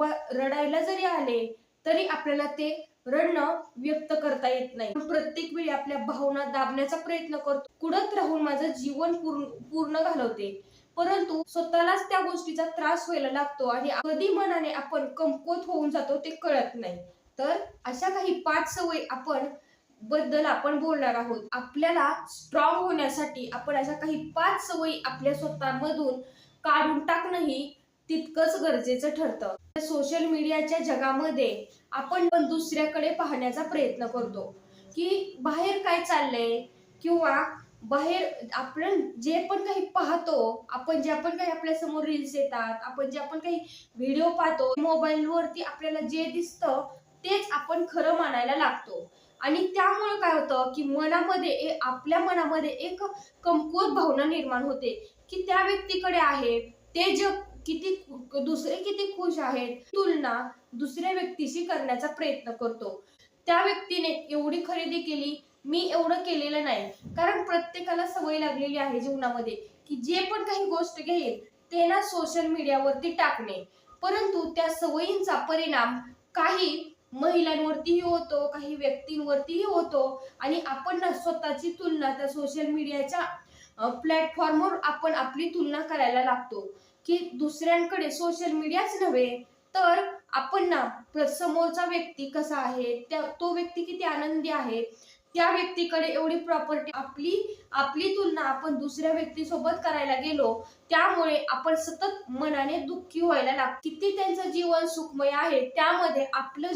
किंवा रडायला जरी आले तरी आपल्याला ते रडणं व्यक्त करता येत नाही. प्रत्येक वेळी आपल्या भावना दाबण्याचा प्रयत्न करतो, कुढत राहून माझं जीवन पूर्ण घालवते, परंतु स्वतःलाच त्या गोष्टीचा त्रास व्हायला लागतो आणि कधी मनाने आपण कमकुवत होऊन जातो ते कळत नाही. तर अशा काही 5 सवयी आपण बोलणार आहोत. आपल्याला स्ट्रॉंग होण्यासाठी आपण अशा काही 5 सवयी आपल्या स्वतःमधून काढून टाकणं ही तितकंच गरजेचं ठरतं. सोशल मीडियाच्या जगामध्ये आपण दुसऱ्याकडे पाहण्याचा प्रयत्न करतो की बाहेर काय चाललंय, किंवा बाहेर आपण जे पण काही पाहतो, आपण जे पण काही आपल्या समोर रील्स येतात, आपण जे पण काही व्हिडिओ पाहतो मोबाईल वरती, आपल्याला जे दिसतं तेच आपण खरं मानायला लागतो. आणि त्यामुळे काय होतं की आपल्या मनामध्ये एक कमकुवत भावना निर्माण होते की त्या व्यक्तीकडे आहे, ते जग दुसरे किती खुश आहेत, तुलना दुसऱ्या व्यक्तीशी करण्याचा प्रयत्न करतो. त्या व्यक्तीने एवढी खरेदी केली, मी एवढं केलेलं नाही. कारण प्रत्येकाला सवय लागलेली आहे जीवनामध्ये की जे पण काही गोष्ट घेईल ते ना सोशल मीडियावरती टाकणे. परंतु त्या सवयींचा परिणाम काही महिलांवरतीही होतो, काही व्यक्तींवरतीही होतो, आणि आपण ना स्वतःची तुलना त्या सोशल मीडियाच्या प्लॅटफॉर्मवर आपण आपली तुलना करायला लागतो की दुसऱ्यांकडे सोशल मीडियाच नव्हे तर आपण ना समोरचा व्यक्ती कसा आहे, तो व्यक्ती किती आनंदी आहे, त्या व्यक्तीकडे एवढी प्रॉपर्टी, आपली तुलना आपण दुसऱ्या व्यक्तीसोबत करायला गेलो, त्यामुळे आपण सतत मनाने दुःखी व्हायला लागतो. किती त्यांचं जीवन सुखमय आहे त्यामध्ये आपल्या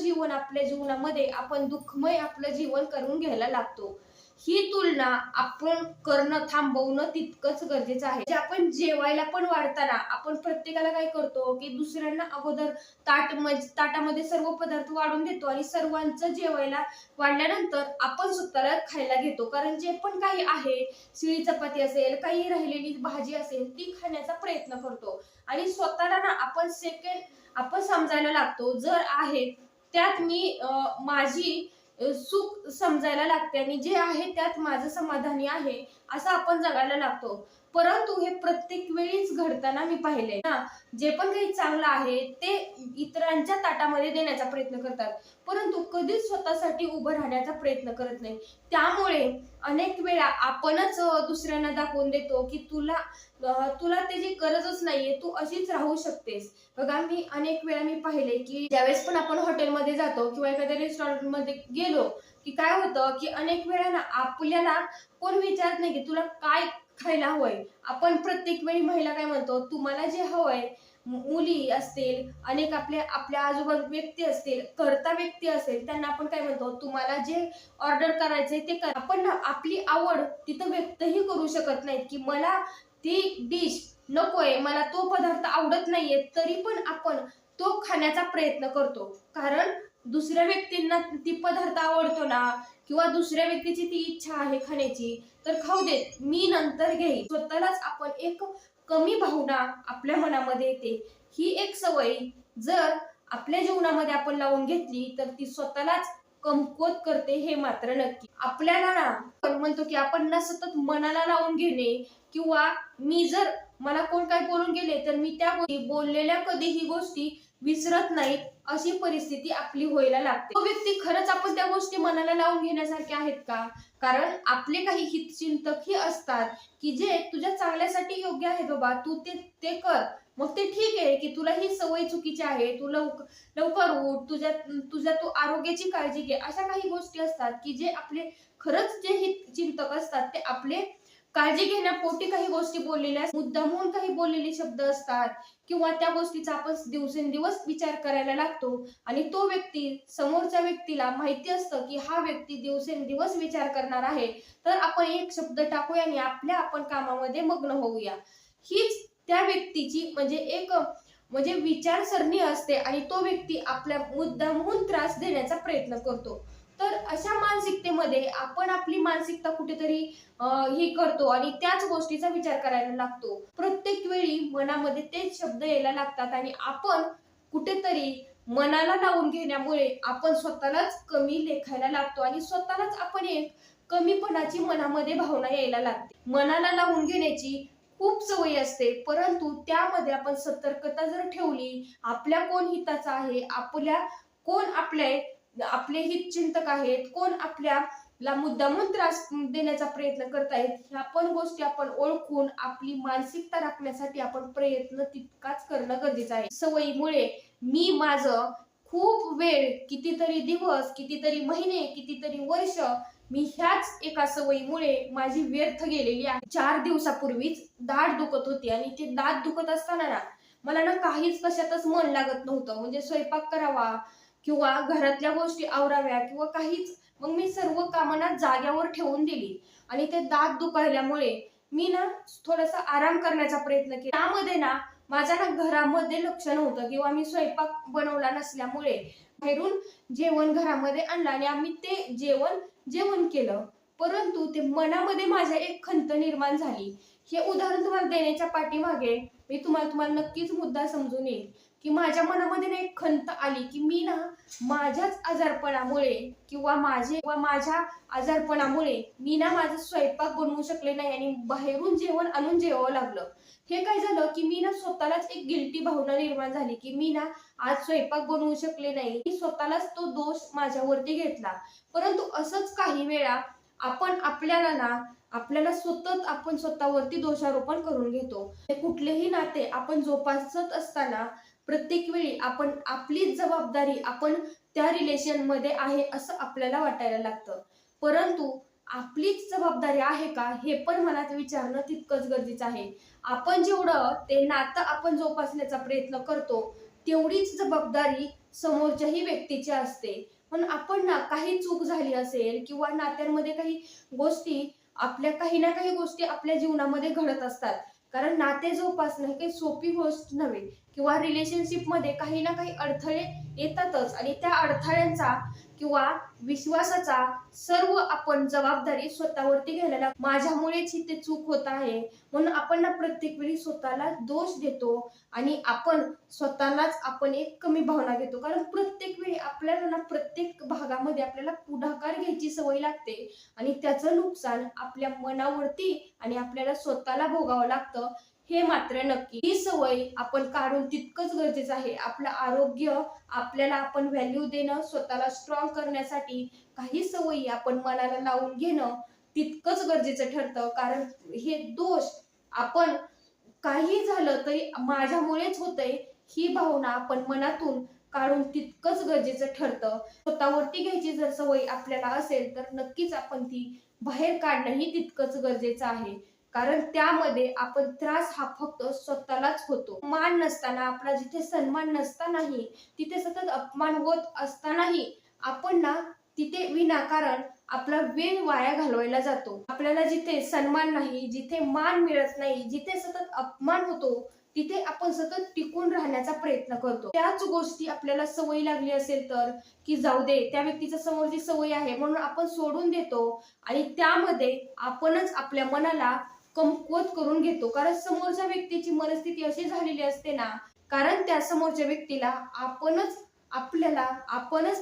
जीवनामध्ये आपण दुःखमय आपलं जीवन करून घ्यायला लागतो. ही तुलना आपण करणं थांबवणं तितकंच गरजेचं आहे. आपण जेवायला पण वाढताना आपण प्रत्येकाला काय करतो की दुसऱ्यांना अगोदर ताटामध्ये सर्व पदार्थ वाढून देतो आणि सर्वांचं जेवायला वाढल्यानंतर आपण स्वतःला खायला घेतो. कारण जे पण काही आहे, शिळी चपाती असेल, काही राहिलेली भाजी असेल, ती खाण्याचा प्रयत्न करतो आणि स्वतःला ना आपण समजायला लागतो, जर आहे त्यात मी माझी सुख समजायला लागते आणि जे आहे त्यात माझं समाधानी आहे असं आपण जगायला लागतो. परंतु हे प्रत्येक वेळीच घडताना मी पाहिले ना, जे पण काही चांगलं आहे ते इतरांच्या ताटामध्ये देण्याचा प्रयत्न करतात, परंतु कधीच स्वतःसाठी उभं राहण्याचा प्रयत्न करत नाही. त्यामुळे अनेक वेळा आपणच दुसऱ्यांना दाखवून देतो की तुला त्याची गरजच नाहीये, तू अशीच राहू शकतेस. बघा, अनेक वेळा मी पाहिले की ज्यावेळेस पण आपण हॉटेलमध्ये जातो किंवा एखाद्या रेस्टॉरंट मध्ये गेलो की काय होतं की अनेक वेळा ना आपल्याला कोण विचारत नाही की तुला काय खायला हवंय. आपण प्रत्येक वेळी महिला काय म्हणतो, तुम्हाला जे हवंय, मुली असतील, अनेक आपल्या आजूबाजू व्यक्ती असतील, करता व्यक्ती असेल, त्यांना आपण काय म्हणतो, तुम्हाला जे ऑर्डर करायचंय ते करा. आपण आपली आवड तिथं व्यक्तही करू शकत नाही की मला ती डिश नकोय, मला तो पदार्थ आवडत नाहीये, तरी पण आपण तो खाण्याचा प्रयत्न करतो. कारण दुसऱ्या व्यक्तींना ती पदार्थ आवडतो ना, किंवा दुसऱ्या व्यक्तीची ती इच्छा आहे खाण्याची, तर खाऊ देत, मी नंतर घेईन. स्वतःलाच आपण एक कमी भावना आपल्या मनामध्ये येते. ही एक सवय जर आपल्या जीवनामध्ये आपण लावून घेतली तर ती स्वतःलाच कमकुवत करते, हे मात्र नक्की. आपल्याला ना आपण म्हणतो की आपण ना सतत मनाला लावून घेणे, किंवा मला कोण काय बोलून गेले तर मी त्या बोललेल्या कधीही गोष्टी विसरत नाहीत, अशी परिस्थिती आपली व्हायला लागते. तो व्यक्ती खरंच आपण त्या गोष्टी मनाला लावून घेण्यासारखे आहेत का? कारण आपले काही हितचिंतकही असतात की जे तुझ्या चांगल्यासाठी योग्य आहे, बाबा तू ते कर, मग ते ठीक आहे की तुला ही सवय चुकीची आहे, तू लवकर उठ, तू आरोग्याची काळजी घे. अशा काही गोष्टी असतात की जे आपले खरंच जे हितचिंतक असतात ते आपले काळजी घेण्यापोटी काही गोष्टी बोललेल्या, मुद्दामून काही बोललेले शब्द असतात, किंवा त्या गोष्टीचा आपण दिवसेंदिवस विचार करायला लागतो आणि तो व्यक्ती, समोरच्या व्यक्तीला माहिती असतं की हा व्यक्ती दिवसेंदिवस विचार करणार आहे, तर आपण एक शब्द टाकूया आणि आपण कामामध्ये मग्न होऊया. हीच त्या व्यक्तीची म्हणजे विचारसरणी असते आणि तो व्यक्ती आपल्या मुद्दामून त्रास देण्याचा प्रयत्न करतो. तर अशा मानसिकतेमध्ये आपण आपली मानसिकता कुठेतरी हे करतो आणि त्याच गोष्टीचा विचार करायला लागतो. प्रत्येक वेळी मनामध्ये तेच शब्द यायला लागतात आणि आपण कुठेतरी मनाला लावून घेण्यामुळे आपण स्वतःलाच कमी लेखायला लागतो आणि स्वतःलाच आपण एक कमीपणाची मनामध्ये भावना यायला लागते. मनाला लावून घेण्याची खूप सवयी असते, परंतु त्यामध्ये आपण सतर्कता जर ठेवली, आपल्या कोण हिताचा आहे, कोण आपले हितचिंतक आहेत, कोण आपल्याला मुद्दामून त्रास देण्याचा प्रयत्न करतायत, ह्या पण गोष्टी आपण ओळखून आपली मानसिकता राखण्यासाठी आपण प्रयत्न तितकाच करणं गरजेचं आहे. सवयीमुळे मी माझं खूप वेळ, कितीतरी दिवस, कितीतरी महिने, कितीतरी वर्ष मी ह्याच एका सवयीमुळे माझी व्यर्थ गेलेली आहे. 4 दिवसापूर्वीच दाढ दुखत होती आणि ते दात दुखत असताना ना मला ना काहीच कशातच मन लागत नव्हतं. म्हणजे स्वयंपाक करावा किंवा घरातल्या गोष्टी आवराव्या किंवा काहीच. मग मी सर्व कामांना जाग्यावर ठेवून दिली आणि ते दात दुखायल्यामुळे मी ना थोडासा आराम करण्याचा प्रयत्न केला. त्यामध्ये ना माझ्या ना घरामध्ये लक्ष नव्हतं किंवा मी स्वयंपाक बनवला नसल्यामुळे बाहेरून जेवण घरामध्ये आणलं आणि आम्ही ते जेवण केलं. परंतु ते मनामध्ये माझ्या एक खंत निर्माण झाली. हे उदाहरण तुम्हाला देण्याच्या पाठीमागे मी तुम्हाला नक्कीच मुद्दा समजून येईल की माझ्या मनामध्ये ना एक खंत आली की मी ना माझ्याच आजारपणामुळे किंवा माझ्या आजारपणामुळे मी ना माझा स्वयंपाक बनवू शकले नाही आणि बाहेरून जेवण आणून जेवावं लागलं. हे काय झालं की मी ना स्वतःलाच एक गिल्टी भावना निर्माण झाली की मी ना आज स्वयंपाक बनवू शकले नाही. मी स्वतःलाच तो दोष माझ्यावरती घेतला. परंतु असंच काही वेळा आपल्याला सतत आपण स्वतःवरती दोषारोपण करून घेतो. कुठलेही नाते आपण जोपासत असताना प्रत्येक वेळी आपण आपलीच जबाबदारी आपण त्या रिलेशन मध्ये आहे असं आपल्याला वाटायला लागतं. परंतु आपलीच जबाबदारी आहे का हे पण मनात विचारणं तितकंच गरजेचं आहे. आपण जेवढं ते नातं आपण जोपासण्याचा प्रयत्न करतो तेवढीच जबाबदारी समोरच्याही व्यक्तीची असते. पण आपण ना काही चूक झाली असेल किंवा नात्यांमध्ये काही ना काही गोष्टी आपल्या जीवनामध्ये घडत असतात. कारण नाते जोपासणं ही काही सोपी गोष्ट नव्हे किंवा रिलेशनशिप मध्ये काही ना काही अडथळे येतातच आणि त्या अडथळ्यांचा किंवा विश्वासाचा सर्व आपण जबाबदारी स्वतःवरती घ्यायला लागतो. माझ्यामुळेच ही ते चूक होत आहे म्हणून आपण ना प्रत्येक वेळी स्वतःला दोष देतो आणि आपण एक कमी भावना घेतो. कारण प्रत्येक वेळी आपल्याला ना प्रत्येक भागामध्ये आपल्याला पुढाकार घ्यायची सवय लागते आणि त्याचं नुकसान आपल्या मनावरती आणि आपल्याला स्वतःला भोगावं लागतं हे मात्र नक्की. ही सवय आपण काढून तितकंच गरजेचं आहे. आपलं आरोग्य, आपल्याला आपण व्हॅल्यू देणं, स्वतःला स्ट्रॉंग करण्यासाठी काही सवयी आपण मनाला लावून घेणं तितकंच गरजेचं ठरतं. कारण हे दोष आपण काही झालं तरी माझ्यामुळेच होतंय ही भावना आपण मनातून काढून तितकंच गरजेचं ठरतं. स्वतःवरती घ्यायची जर सवय आपल्याला असेल तर नक्कीच आपण ती बाहेर काढणंही तितकंच गरजेचं आहे. कारण त्यामध्ये आपण त्रास हा फक्त स्वतःलाच होतो. मान नसताना, आपला जिथे सन्मान नसतानाही, तिथे सतत अपमान होत असतानाही आपण ना तिथे विनाकारण आपला वेळ वाया घालवायला जातो. आपल्याला जिथे सन्मान नाही, जिथे मान मिळत नाही, जिथे सतत अपमान होतो तिथे आपण सतत टिकून राहण्याचा प्रयत्न करतो. त्याच गोष्टी आपल्याला सवय लागली असेल तर की जाऊ दे, त्या व्यक्तीच्या समोरची सवय आहे म्हणून आपण सोडून देतो आणि त्यामध्ये आपणच आपल्या मनाला कमकुवत करून घेतो. कारण समोरच्या व्यक्तीची मनस्थिती अशी झालेली असते ना, कारण त्या समोरच्या व्यक्तीला आपणच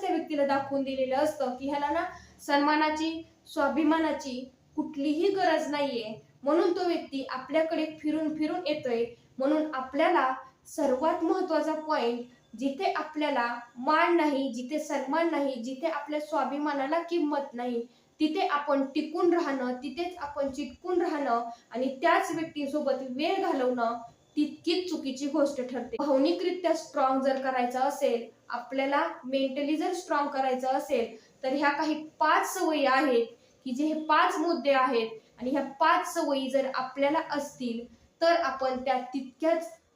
त्या व्यक्तीला दाखवून दिलेलं असतं की ह्याला ना सन्मानाची, स्वाभिमानाची कुठलीही गरज नाहीये. म्हणून तो व्यक्ती आपल्याकडे फिरून फिरून येतोय. म्हणून आपल्याला सर्वात महत्वाचा पॉइंट, जिथे आपल्याला मान नाही, जिथे सन्मान नाही, जिथे आपल्या स्वाभिमानाला किंमत नाही, तिथे आपण टिकून राहणं, तिथेच आपण चिटकून राहणं आणि त्याच व्यक्तीसोबत वेळ घालवणं तितकीच चुकीची गोष्ट ठरते. भावनिकरित्या स्ट्रॉंग जर करायचं असेल, आपल्याला मेंटली जर स्ट्रॉंग करायचं असेल तर ह्या काही 5 सवयी आहेत की जे हे 5 मुद्दे आहेत आणि ह्या 5 सवयी जर आपल्याला असतील तर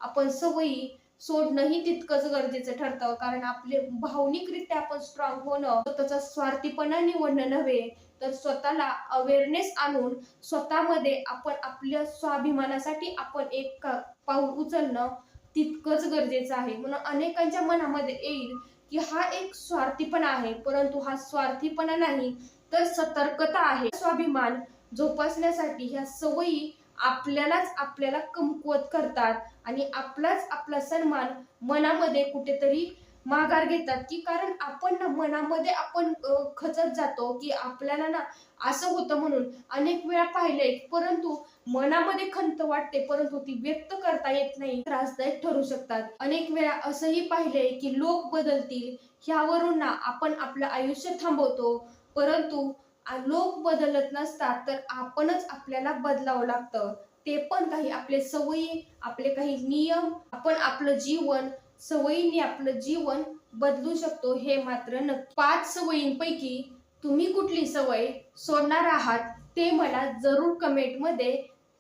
आपण सवयी सोडणंही तितकंच गरजेचं ठरतं. कारण आपले भावनिकरित्या आपण स्ट्रॉंग होणं, स्वतःचा स्वार्थीपणा निवडणं नव्हे तर स्वतःला अवेअरनेस आणून स्वतःमध्ये आपण आपल्या स्वाभिमानासाठी आपण एक पाऊल उचलणं तितकंच गरजेचं आहे. म्हणून अनेकांच्या मनामध्ये येईल की हा एक स्वार्थीपणा आहे, परंतु हा स्वार्थीपणा नाही तर सतर्कता आहे. स्वाभिमान जोपासण्यासाठी ह्या सवयी आपल्याला कमकुवत करतात आणि आपला सन्मान मनामध्ये कुठेतरी माघार घेतात की कारण आपण ना मनामध्ये आपण खचत जातो की आपल्याला ना असं होतं म्हणून अनेक वेळा पाहिलंय, परंतु मनामध्ये खंत वाटते परंतु ती व्यक्त करता येत नाही, त्रासदायक ठरू शकतात. अनेक वेळा असंही पाहिलंय की लोक बदलतील ह्यावरून ना आपण आपलं आयुष्य थांबवतो, परंतु लोक बदलत नसतात तर आपणच आपल्याला बदलावं लागतं. ते पण काही आपले सवयी, आपले काही नियम, आपण आपलं जीवन सवयीने आपलं जीवन बदलू शकतो हे मात्र नक्की. 5 सवयींपैकी तुम्ही कुठली सवय सोडणार आहात ते मला जरूर कमेंटमध्ये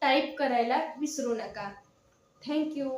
टाईप करायला विसरू नका. थँक्यू.